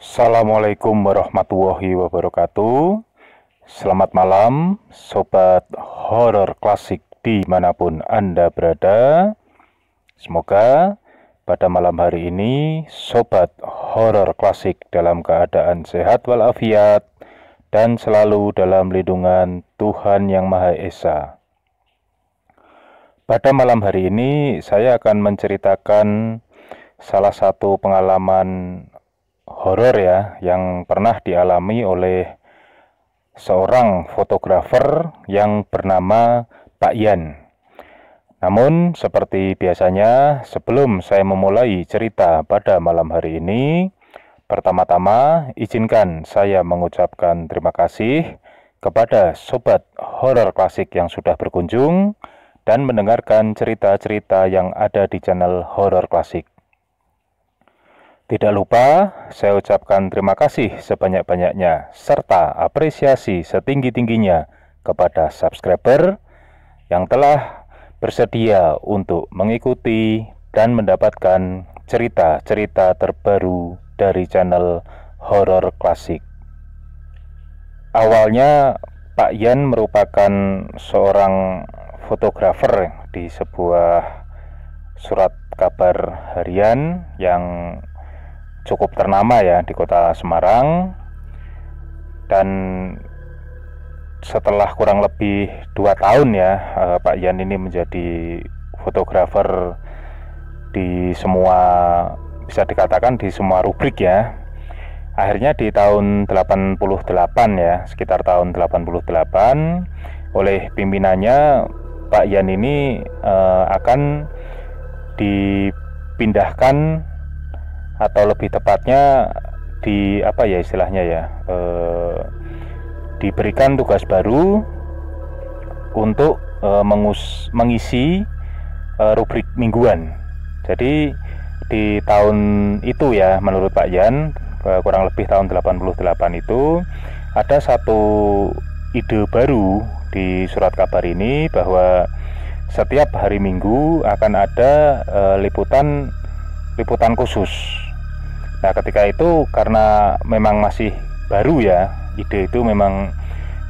Assalamualaikum warahmatullahi wabarakatuh. Selamat malam Sobat Horor Klasik dimanapun Anda berada. Semoga pada malam hari ini Sobat Horor Klasik dalam keadaan sehat walafiat dan selalu dalam lindungan Tuhan Yang Maha Esa. Pada malam hari ini saya akan menceritakan salah satu pengalaman horor ya yang pernah dialami oleh seorang fotografer yang bernama Pak Yan. Namun seperti biasanya, sebelum saya memulai cerita pada malam hari ini, pertama-tama izinkan saya mengucapkan terima kasih kepada Sobat Horor Klasik yang sudah berkunjung dan mendengarkan cerita-cerita yang ada di channel Horor Klasik. Tidak lupa, saya ucapkan terima kasih sebanyak-banyaknya serta apresiasi setinggi-tingginya kepada subscriber yang telah bersedia untuk mengikuti dan mendapatkan cerita-cerita terbaru dari channel Horor Klasik. Awalnya, Pak Yan merupakan seorang fotografer di sebuah surat kabar harian yang cukup ternama ya di kota Semarang, dan setelah kurang lebih 2 tahun ya Pak Yan ini menjadi fotografer di semua, bisa dikatakan di semua rubrik ya. Akhirnya di tahun 88 ya, sekitar tahun 88, oleh pimpinannya Pak Yan ini akan dipindahkan, atau lebih tepatnya di apa ya istilahnya ya, diberikan tugas baru untuk mengisi rubrik mingguan. Jadi di tahun itu ya, menurut Pak Yan, kurang lebih tahun 88 itu ada satu ide baru di surat kabar ini, bahwa setiap hari Minggu akan ada liputan khusus. Nah, ketika itu karena memang masih baru ya, ide itu memang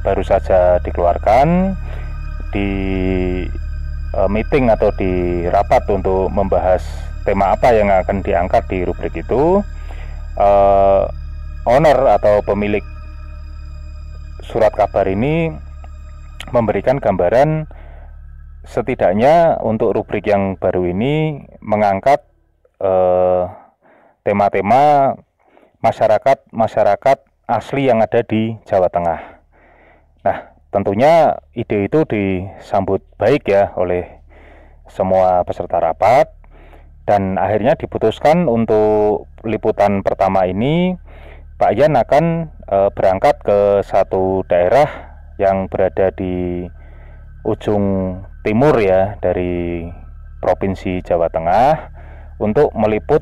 baru saja dikeluarkan di meeting atau di rapat untuk membahas tema apa yang akan diangkat di rubrik itu. Owner atau pemilik surat kabar ini memberikan gambaran setidaknya untuk rubrik yang baru ini mengangkat tema-tema masyarakat asli yang ada di Jawa Tengah. Nah, tentunya ide itu disambut baik ya oleh semua peserta rapat, dan akhirnya diputuskan untuk liputan pertama ini Pak Yan akan berangkat ke satu daerah yang berada di ujung timur ya dari Provinsi Jawa Tengah, untuk meliput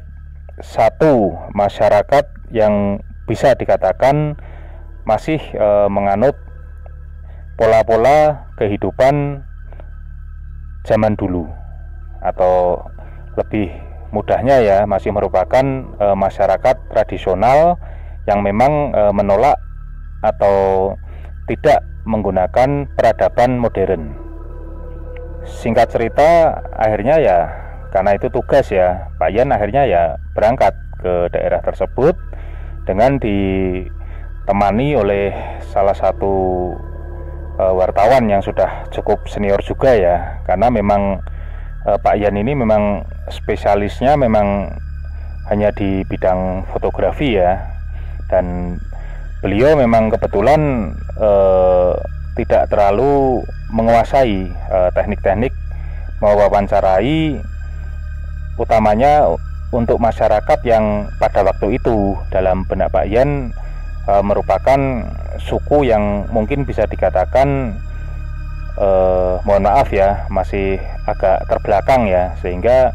satu masyarakat yang bisa dikatakan masih menganut pola-pola kehidupan zaman dulu, atau lebih mudahnya ya, masih merupakan masyarakat tradisional yang memang menolak atau tidak menggunakan peradaban modern. Singkat cerita, akhirnya ya karena itu tugas ya, Pak Yan akhirnya ya berangkat ke daerah tersebut dengan ditemani oleh salah satu wartawan yang sudah cukup senior juga ya, karena memang Pak Yan ini memang spesialisnya memang hanya di bidang fotografi ya, dan beliau memang kebetulan tidak terlalu menguasai teknik-teknik mewawancarai, utamanya untuk masyarakat yang pada waktu itu dalam benak Pak Yan merupakan suku yang mungkin bisa dikatakan mohon maaf ya, masih agak terbelakang ya, sehingga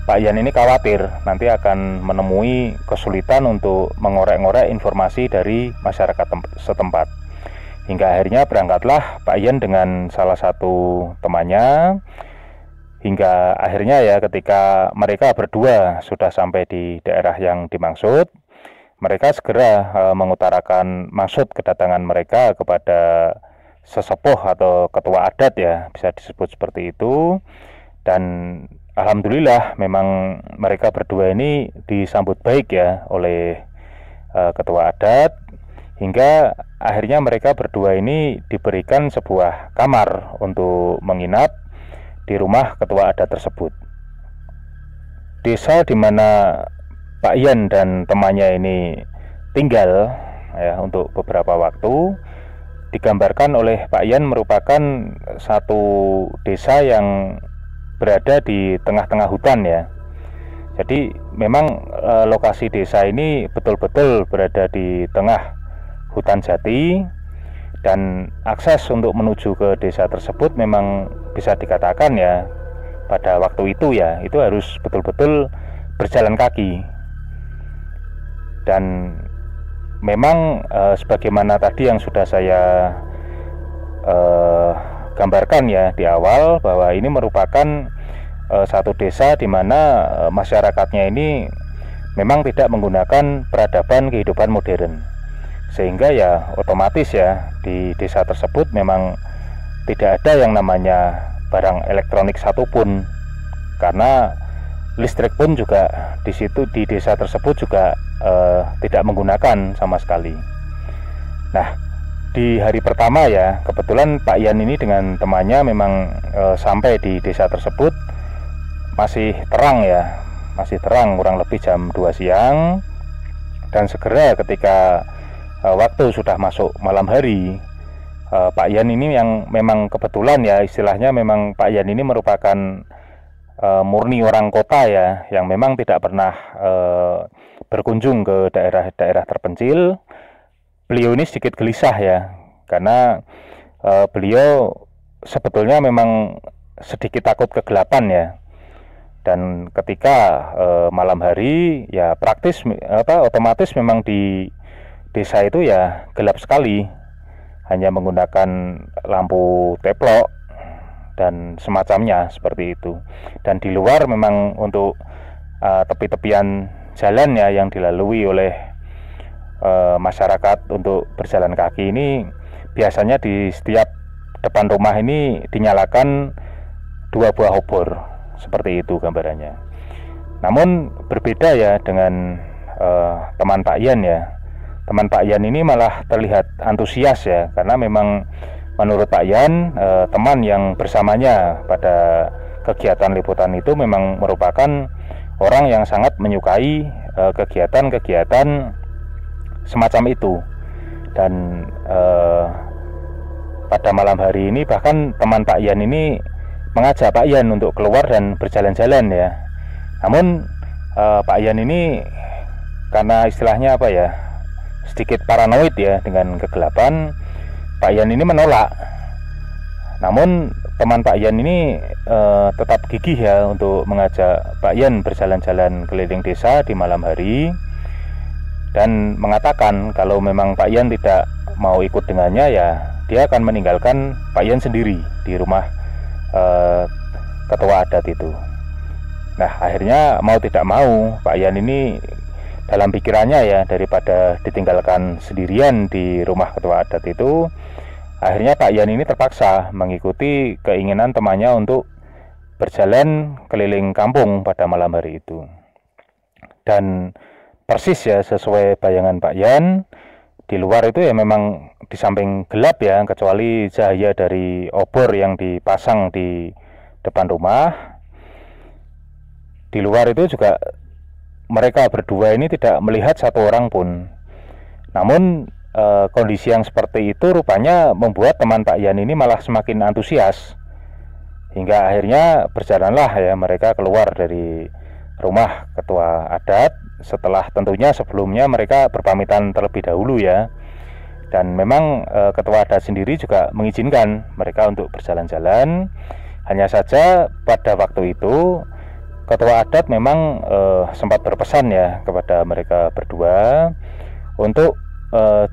Pak Yan ini khawatir nanti akan menemui kesulitan untuk mengorek-ngorek informasi dari masyarakat setempat. Hingga akhirnya berangkatlah Pak Yan dengan salah satu temannya, hingga akhirnya ya ketika mereka berdua sudah sampai di daerah yang dimaksud, mereka segera mengutarakan maksud kedatangan mereka kepada sesepuh atau ketua adat ya, bisa disebut seperti itu. Dan alhamdulillah memang mereka berdua ini disambut baik ya oleh ketua adat, hingga akhirnya mereka berdua ini diberikan sebuah kamar untuk menginap di rumah ketua adat tersebut. Desa di mana Pak Yan dan temannya ini tinggal ya untuk beberapa waktu digambarkan oleh Pak Yan merupakan satu desa yang berada di tengah-tengah hutan ya. Jadi memang lokasi desa ini betul-betul berada di tengah hutan jati, dan akses untuk menuju ke desa tersebut memang bisa dikatakan ya pada waktu itu ya, itu harus betul-betul berjalan kaki. Dan memang sebagaimana tadi yang sudah saya gambarkan ya di awal, bahwa ini merupakan satu desa di mana masyarakatnya ini memang tidak menggunakan peradaban kehidupan modern, sehingga ya otomatis ya di desa tersebut memang tidak ada yang namanya barang elektronik satupun, karena listrik pun juga di situ di desa tersebut juga tidak menggunakan sama sekali. Nah, di hari pertama ya, kebetulan Pak Yan ini dengan temannya memang sampai di desa tersebut masih terang ya, masih terang kurang lebih jam 2 siang. Dan segera ketika waktu sudah masuk malam hari, Pak Yan ini yang memang kebetulan ya, istilahnya memang Pak Yan ini merupakan murni orang kota ya, yang memang tidak pernah berkunjung ke daerah-daerah terpencil. Beliau ini sedikit gelisah ya, karena beliau sebetulnya memang sedikit takut kegelapan ya. Dan ketika malam hari ya otomatis memang di desa itu ya gelap sekali, hanya menggunakan lampu teplok dan semacamnya seperti itu. Dan di luar memang untuk tepi-tepian jalan ya yang dilalui oleh masyarakat untuk berjalan kaki ini, biasanya di setiap depan rumah ini dinyalakan 2 buah obor, seperti itu gambarannya. Namun berbeda ya dengan teman Pak Yan ya. Teman Pak Yan ini malah terlihat antusias ya, karena memang menurut Pak Yan teman yang bersamanya pada kegiatan liputan itu memang merupakan orang yang sangat menyukai kegiatan-kegiatan semacam itu. Dan pada malam hari ini bahkan teman Pak Yan ini mengajak Pak Yan untuk keluar dan berjalan-jalan ya. Namun Pak Yan ini karena istilahnya apa ya, sedikit paranoid ya dengan kegelapan, Pak Yan ini menolak. Namun teman Pak Yan ini tetap gigih ya untuk mengajak Pak Yan berjalan-jalan keliling desa di malam hari, dan mengatakan kalau memang Pak Yan tidak mau ikut dengannya ya dia akan meninggalkan Pak Yan sendiri di rumah ketua adat itu. Nah, akhirnya mau tidak mau Pak Yan ini dalam pikirannya ya, daripada ditinggalkan sendirian di rumah ketua adat itu, akhirnya Pak Yan ini terpaksa mengikuti keinginan temannya untuk berjalan keliling kampung pada malam hari itu. Dan persis ya sesuai bayangan Pak Yan, di luar itu ya memang di samping gelap ya, kecuali cahaya dari obor yang dipasang di depan rumah. Di luar itu juga mereka berdua ini tidak melihat satu orang pun. Namun kondisi yang seperti itu rupanya membuat teman Pak Yan ini malah semakin antusias, hingga akhirnya berjalanlah ya mereka keluar dari rumah ketua adat, setelah tentunya sebelumnya mereka berpamitan terlebih dahulu ya. Dan memang ketua adat sendiri juga mengizinkan mereka untuk berjalan-jalan. Hanya saja pada waktu itu ketua adat memang sempat berpesan ya kepada mereka berdua untuk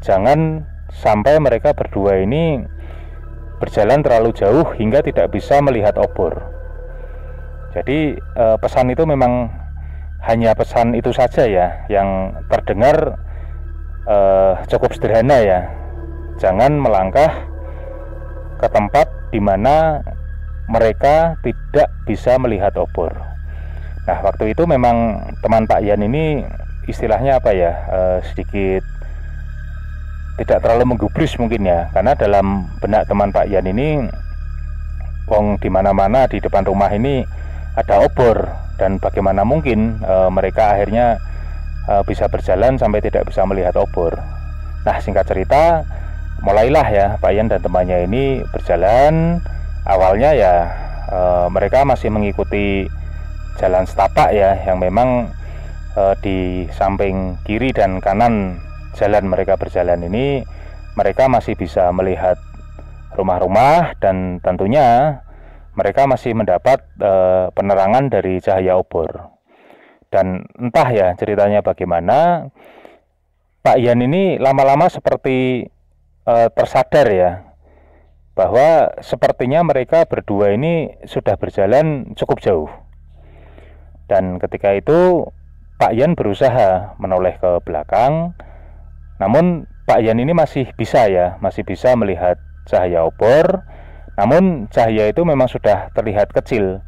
jangan sampai mereka berdua ini berjalan terlalu jauh hingga tidak bisa melihat obor. Jadi pesan itu memang hanya pesan itu saja ya yang terdengar cukup sederhana ya. Jangan melangkah ke tempat di mana mereka tidak bisa melihat obor. Nah, waktu itu memang teman Pak Yan ini istilahnya apa ya, sedikit tidak terlalu menggubris mungkin ya, karena dalam benak teman Pak Yan ini, wong di mana-mana di depan rumah ini ada obor, dan bagaimana mungkin mereka akhirnya bisa berjalan sampai tidak bisa melihat obor. Nah, singkat cerita, mulailah ya Pak Yan dan temannya ini berjalan. Awalnya ya mereka masih mengikuti jalan setapak ya, yang memang di samping kiri dan kanan jalan mereka berjalan ini, mereka masih bisa melihat rumah-rumah, dan tentunya mereka masih mendapat penerangan dari cahaya obor. Dan entah ya ceritanya bagaimana, Pak Yan ini lama-lama seperti tersadar ya, bahwa sepertinya mereka berdua ini sudah berjalan cukup jauh. Dan ketika itu Pak Yan berusaha menoleh ke belakang, namun Pak Yan ini masih bisa melihat cahaya obor, namun cahaya itu memang sudah terlihat kecil.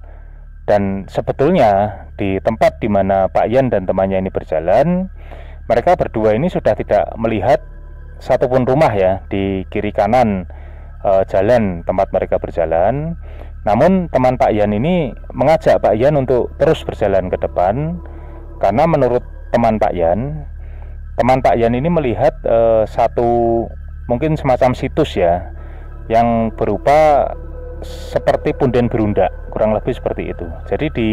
Dan sebetulnya di tempat di mana Pak Yan dan temannya ini berjalan, mereka berdua ini sudah tidak melihat satupun rumah ya di kiri kanan jalan tempat mereka berjalan. Namun teman Pak Yan ini mengajak Pak Yan untuk terus berjalan ke depan, karena menurut teman Pak Yan ini melihat satu mungkin semacam situs ya, yang berupa seperti punden berundak, kurang lebih seperti itu. Jadi di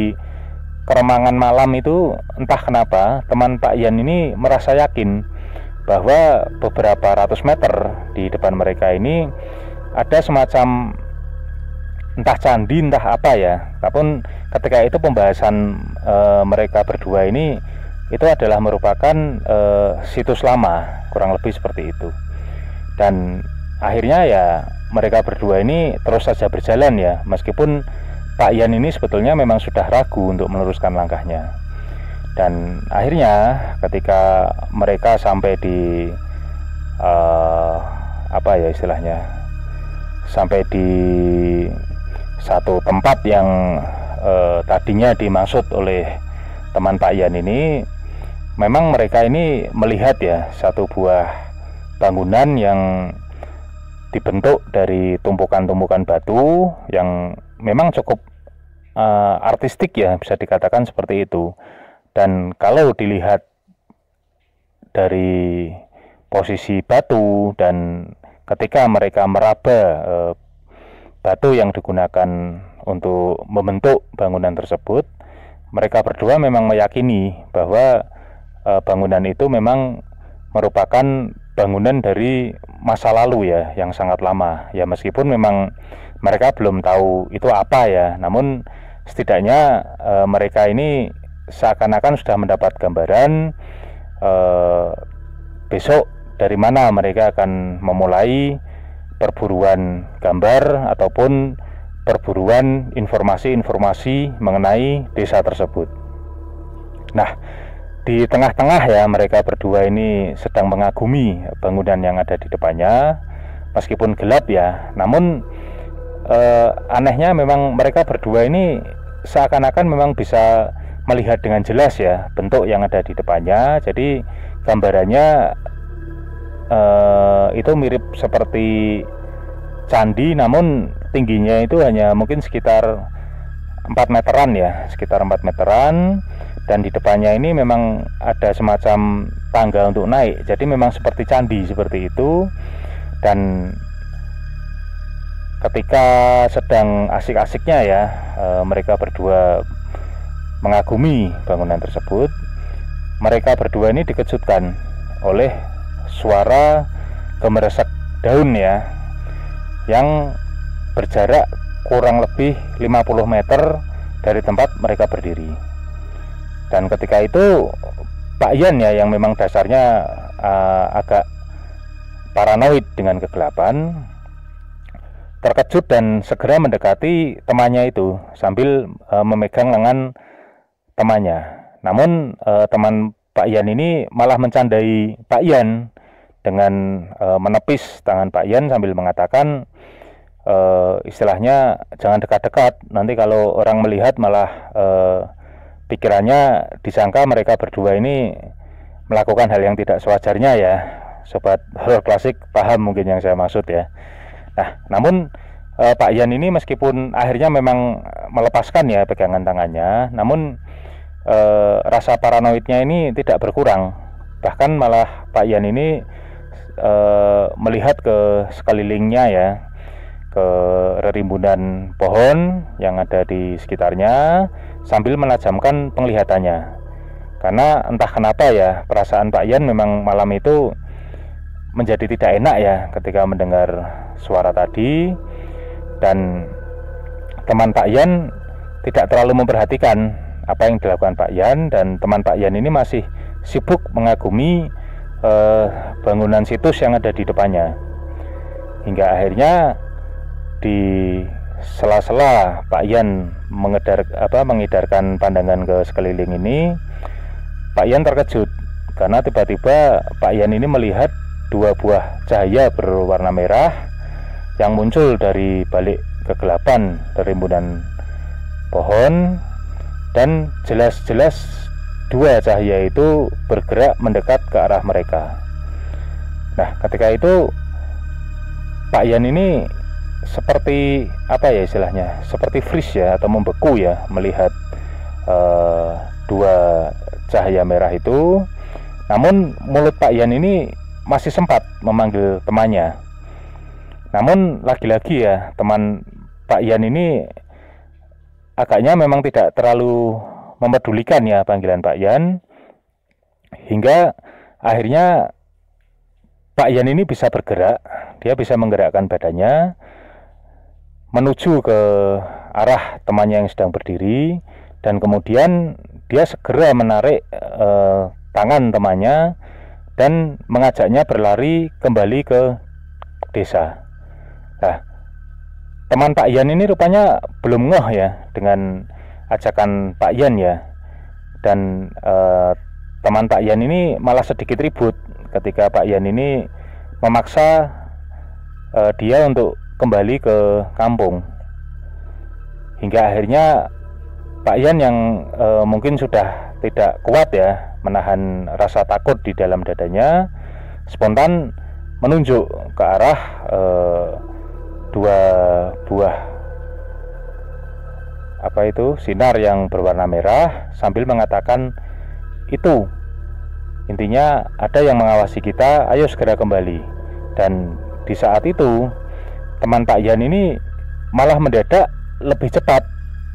keremangan malam itu entah kenapa teman Pak Yan ini merasa yakin bahwa beberapa ratus meter di depan mereka ini ada semacam entah candi entah apa ya. Tapi ketika itu pembahasan mereka berdua ini itu adalah merupakan situs lama, kurang lebih seperti itu. Dan akhirnya ya mereka berdua ini terus saja berjalan ya, meskipun Pak Yan ini sebetulnya memang sudah ragu untuk meneruskan langkahnya. Dan akhirnya ketika mereka sampai di apa ya istilahnya, sampai di satu tempat yang tadinya dimaksud oleh teman Pak Yan ini, memang mereka ini melihat ya satu buah bangunan yang dibentuk dari tumpukan-tumpukan batu yang memang cukup artistik ya, bisa dikatakan seperti itu. Dan kalau dilihat dari posisi batu dan ketika mereka meraba batu yang digunakan untuk membentuk bangunan tersebut, mereka berdua memang meyakini bahwa bangunan itu memang merupakan bangunan dari masa lalu ya, yang sangat lama ya, meskipun memang mereka belum tahu itu apa ya, namun setidaknya mereka ini seakan-akan sudah mendapat gambaran besok dari mana mereka akan memulai perburuan gambar ataupun perburuan informasi-informasi mengenai desa tersebut. Nah, di tengah-tengah ya mereka berdua ini sedang mengagumi bangunan yang ada di depannya, meskipun gelap ya, namun anehnya memang mereka berdua ini seakan-akan memang bisa melihat dengan jelas ya bentuk yang ada di depannya. Jadi gambarannya itu mirip seperti candi, namun tingginya itu hanya mungkin sekitar 4 meteran ya, sekitar 4 meteran. Dan di depannya ini memang ada semacam tangga untuk naik, jadi memang seperti candi seperti itu. Dan ketika sedang asik-asiknya ya mereka berdua mengagumi bangunan tersebut, mereka berdua ini dikejutkan oleh suara gemeresek daun ya, yang berjarak kurang lebih 50 meter dari tempat mereka berdiri. Dan ketika itu Pak Yan ya, yang memang dasarnya agak paranoid dengan kegelapan, terkejut dan segera mendekati temannya itu sambil memegang lengan temannya. Namun teman Pak Yan ini malah mencandai Pak Yan dengan menepis tangan Pak Yan sambil mengatakan istilahnya jangan dekat-dekat, nanti kalau orang melihat malah pikirannya disangka mereka berdua ini melakukan hal yang tidak sewajarnya ya. Sobat horor klasik paham mungkin yang saya maksud ya. Nah, namun Pak Yan ini meskipun akhirnya memang melepaskan ya pegangan tangannya, namun rasa paranoidnya ini tidak berkurang. Bahkan malah Pak Yan ini melihat ke sekelilingnya ya, ke rerimbunan pohon yang ada di sekitarnya sambil menajamkan penglihatannya. Karena entah kenapa ya, perasaan Pak Yan memang malam itu menjadi tidak enak ya ketika mendengar suara tadi, dan teman Pak Yan tidak terlalu memperhatikan apa yang dilakukan Pak Yan, dan teman Pak Yan ini masih sibuk mengagumi bangunan situs yang ada di depannya. Hingga akhirnya di sela-sela Pak Yan mengedarkan pandangan ke sekeliling ini, Pak Yan terkejut karena tiba-tiba Pak Yan ini melihat dua buah cahaya berwarna merah yang muncul dari balik kegelapan rimbunan pohon, dan jelas-jelas dua cahaya itu bergerak mendekat ke arah mereka. Nah, ketika itu Pak Yan ini seperti apa ya istilahnya, seperti freeze ya atau membeku ya melihat dua cahaya merah itu. Namun mulut Pak Yan ini masih sempat memanggil temannya. Namun lagi-lagi ya, teman Pak Yan ini agaknya memang tidak terlalu mempedulikan ya panggilan Pak Yan, hingga akhirnya Pak Yan ini bisa bergerak. Dia bisa menggerakkan badannya menuju ke arah temannya yang sedang berdiri, dan kemudian dia segera menarik tangan temannya dan mengajaknya berlari kembali ke desa. Nah, teman Pak Yan ini rupanya belum ngeh ya dengan ajakan Pak Yan ya, dan teman Pak Yan ini malah sedikit ribut ketika Pak Yan ini memaksa dia untuk kembali ke kampung. Hingga akhirnya Pak Yan yang mungkin sudah tidak kuat ya menahan rasa takut di dalam dadanya, spontan menunjuk ke arah dua buah sinar yang berwarna merah sambil mengatakan, itu intinya ada yang mengawasi kita, ayo segera kembali. Dan di saat itu teman Pak Yan ini malah mendadak lebih cepat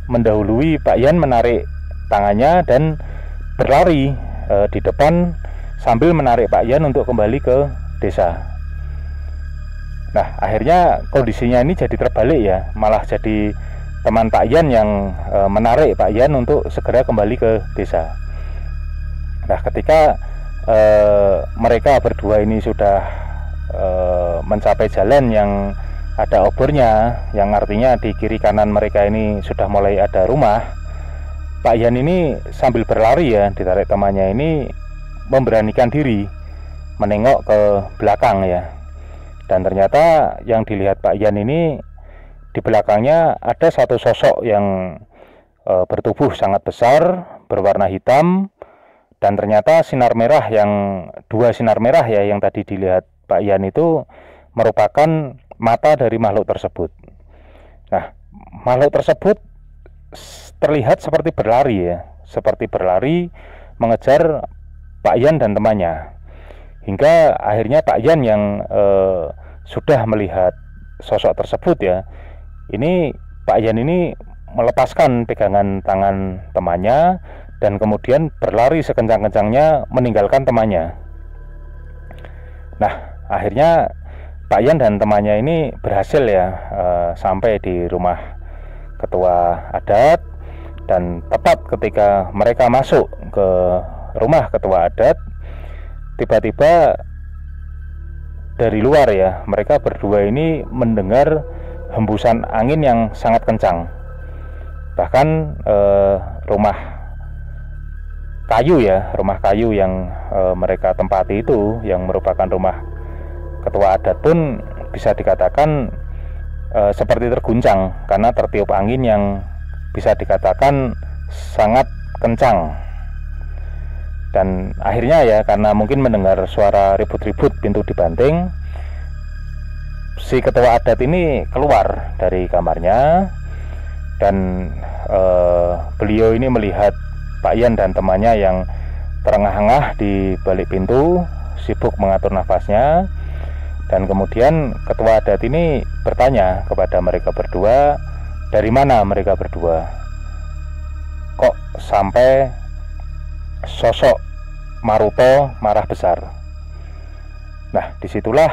mendahului Pak Yan, menarik tangannya dan berlari di depan sambil menarik Pak Yan untuk kembali ke desa. Nah, akhirnya kondisinya ini jadi terbalik ya, malah jadi teman Pak Yan yang menarik Pak Yan untuk segera kembali ke desa. Nah, ketika mereka berdua ini sudah mencapai jalan yang ada obornya, yang artinya di kiri kanan mereka ini sudah mulai ada rumah, Pak Yan ini sambil berlari ya, ditarik temannya ini, memberanikan diri menengok ke belakang ya. Dan ternyata yang dilihat Pak Yan ini, di belakangnya ada satu sosok yang bertubuh sangat besar, berwarna hitam, dan ternyata dua sinar merah ya yang tadi dilihat Pak Yan itu merupakan mata dari makhluk tersebut. Nah, makhluk tersebut terlihat seperti berlari mengejar Pak Yan dan temannya. Hingga akhirnya Pak Yan yang sudah melihat sosok tersebut ya, ini Pak Yan ini melepaskan pegangan tangan temannya dan kemudian berlari sekencang-kencangnya meninggalkan temannya. Nah, akhirnya Pak Yan dan temannya ini berhasil ya sampai di rumah ketua adat, dan tepat ketika mereka masuk ke rumah ketua adat, tiba-tiba dari luar ya, mereka berdua ini mendengar hembusan angin yang sangat kencang. Bahkan rumah kayu ya, rumah kayu yang mereka tempati itu, yang merupakan rumah ketua adat pun bisa dikatakan seperti terguncang karena tertiup angin yang bisa dikatakan sangat kencang. Dan akhirnya ya, karena mungkin mendengar suara ribut-ribut pintu dibanting, si ketua adat ini keluar dari kamarnya, dan beliau ini melihat Pak Yan dan temannya yang terengah-engah di balik pintu, sibuk mengatur nafasnya. Dan kemudian ketua adat ini bertanya kepada mereka berdua, dari mana mereka berdua? Kok sampai sosok Maruto marah besar? Nah, disitulah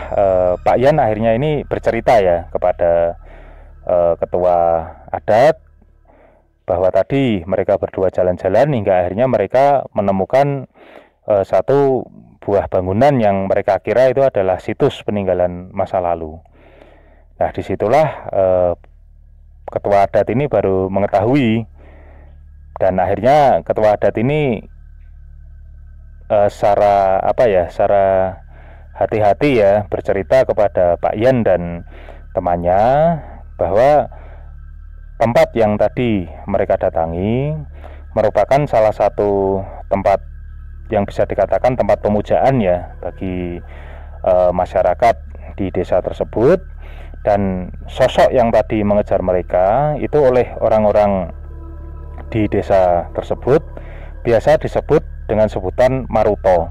Pak Yan akhirnya ini bercerita ya kepada ketua adat bahwa tadi mereka berdua jalan-jalan hingga akhirnya mereka menemukan satu buah bangunan yang mereka kira itu adalah situs peninggalan masa lalu. Nah, disitulah ketua adat ini baru mengetahui, dan akhirnya ketua adat ini secara hati-hati ya bercerita kepada Pak Yan dan temannya bahwa tempat yang tadi mereka datangi merupakan salah satu tempat yang bisa dikatakan tempat pemujaan ya bagi masyarakat di desa tersebut. Dan sosok yang tadi mengejar mereka itu oleh orang-orang di desa tersebut biasa disebut dengan sebutan Maruto,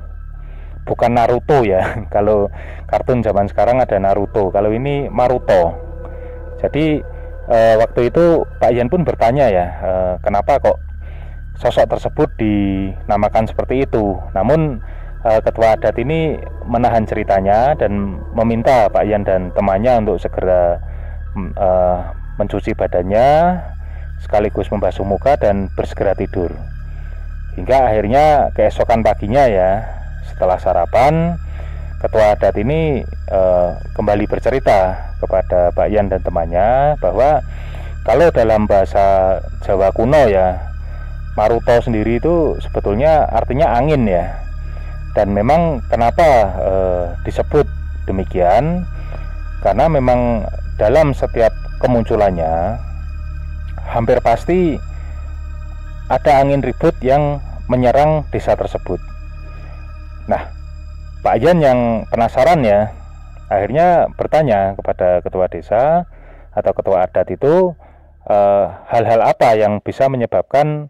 bukan Naruto ya. Kalau kartun zaman sekarang ada Naruto, kalau ini Maruto. Jadi waktu itu Pak Yan pun bertanya ya, kenapa kok sosok tersebut dinamakan seperti itu. Namun ketua adat ini menahan ceritanya dan meminta Pak Yan dan temannya untuk segera mencuci badannya sekaligus membasuh muka dan bersegera tidur. Hingga akhirnya keesokan paginya ya, setelah sarapan, ketua adat ini kembali bercerita kepada Pak Yan dan temannya bahwa kalau dalam bahasa Jawa kuno ya, Maruto sendiri itu sebetulnya artinya angin ya. Dan memang kenapa disebut demikian, karena memang dalam setiap kemunculannya hampir pasti ada angin ribut yang menyerang desa tersebut. Nah, Pak Yan yang penasaran ya, akhirnya bertanya kepada ketua desa atau ketua adat itu hal-hal apa yang bisa menyebabkan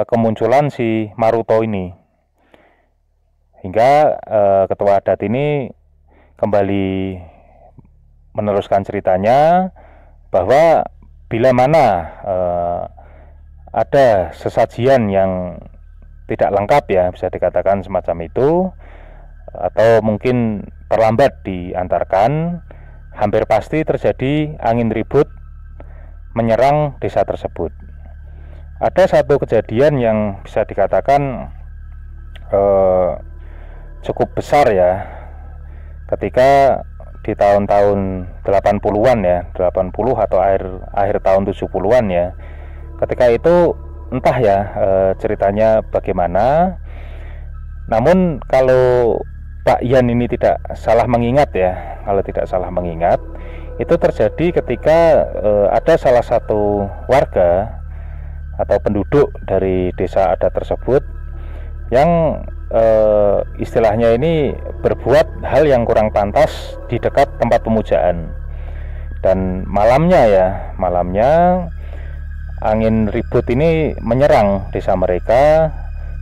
kemunculan si Maruto ini. Hingga ketua adat ini kembali meneruskan ceritanya bahwa bila mana ada sesajian yang tidak lengkap ya, bisa dikatakan semacam itu, atau mungkin terlambat diantarkan, hampir pasti terjadi angin ribut menyerang desa tersebut. Ada satu kejadian yang bisa dikatakan cukup besar ya, ketika di tahun-tahun 80-an ya, 80 atau akhir tahun 70-an ya. Ketika itu entah ya ceritanya bagaimana, namun kalau Pak Yan ini tidak salah mengingat ya, kalau tidak salah mengingat, itu terjadi ketika ada salah satu warga atau penduduk dari desa adat tersebut yang istilahnya ini berbuat hal yang kurang pantas di dekat tempat pemujaan. Dan malamnya angin ribut ini menyerang desa mereka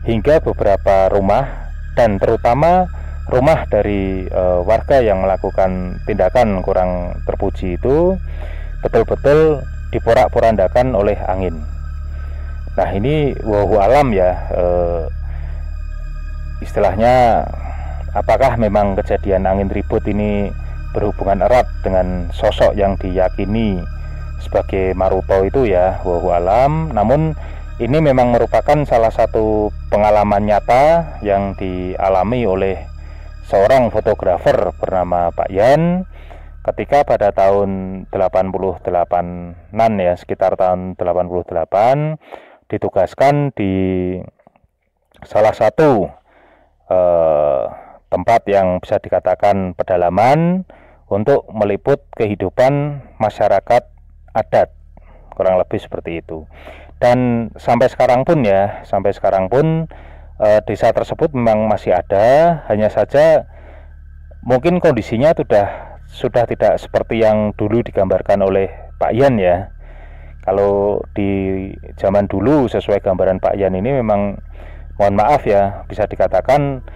hingga beberapa rumah, dan terutama rumah dari warga yang melakukan tindakan kurang terpuji itu betul-betul diporak-porandakan oleh angin. Nah, ini wallahu alam ya, istilahnya apakah memang kejadian angin ribut ini berhubungan erat dengan sosok yang diyakini sebagai Maruto itu ya, wallahu alam. Namun ini memang merupakan salah satu pengalaman nyata yang dialami oleh seorang fotografer bernama Pak Yan ketika pada tahun 88-an ya, sekitar tahun 88, ditugaskan di salah satu tempat yang bisa dikatakan pedalaman untuk meliput kehidupan masyarakat adat, kurang lebih seperti itu. Dan sampai sekarang pun desa tersebut memang masih ada, hanya saja mungkin kondisinya sudah tidak seperti yang dulu digambarkan oleh Pak Yan ya. Kalau di zaman dulu sesuai gambaran Pak Yan ini memang, mohon maaf ya, bisa dikatakan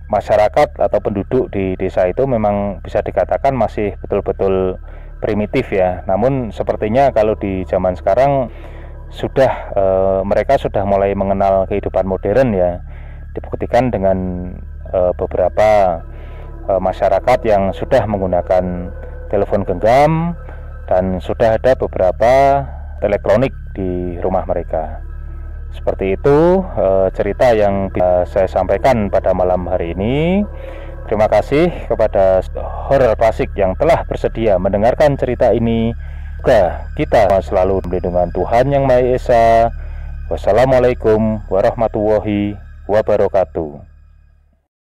masyarakat atau penduduk di desa itu memang bisa dikatakan masih betul-betul primitif ya. Namun sepertinya kalau di zaman sekarang mereka sudah mulai mengenal kehidupan modern ya. Dibuktikan dengan beberapa masyarakat yang sudah menggunakan telepon genggam dan sudah ada beberapa elektronik di rumah mereka. Seperti itu cerita yang bisa saya sampaikan pada malam hari ini. Terima kasih kepada Horor Klasik yang telah bersedia mendengarkan cerita ini. Semoga kita selalu melindungi Tuhan Yang Maha Esa. Wassalamualaikum warahmatullahi wabarakatuh.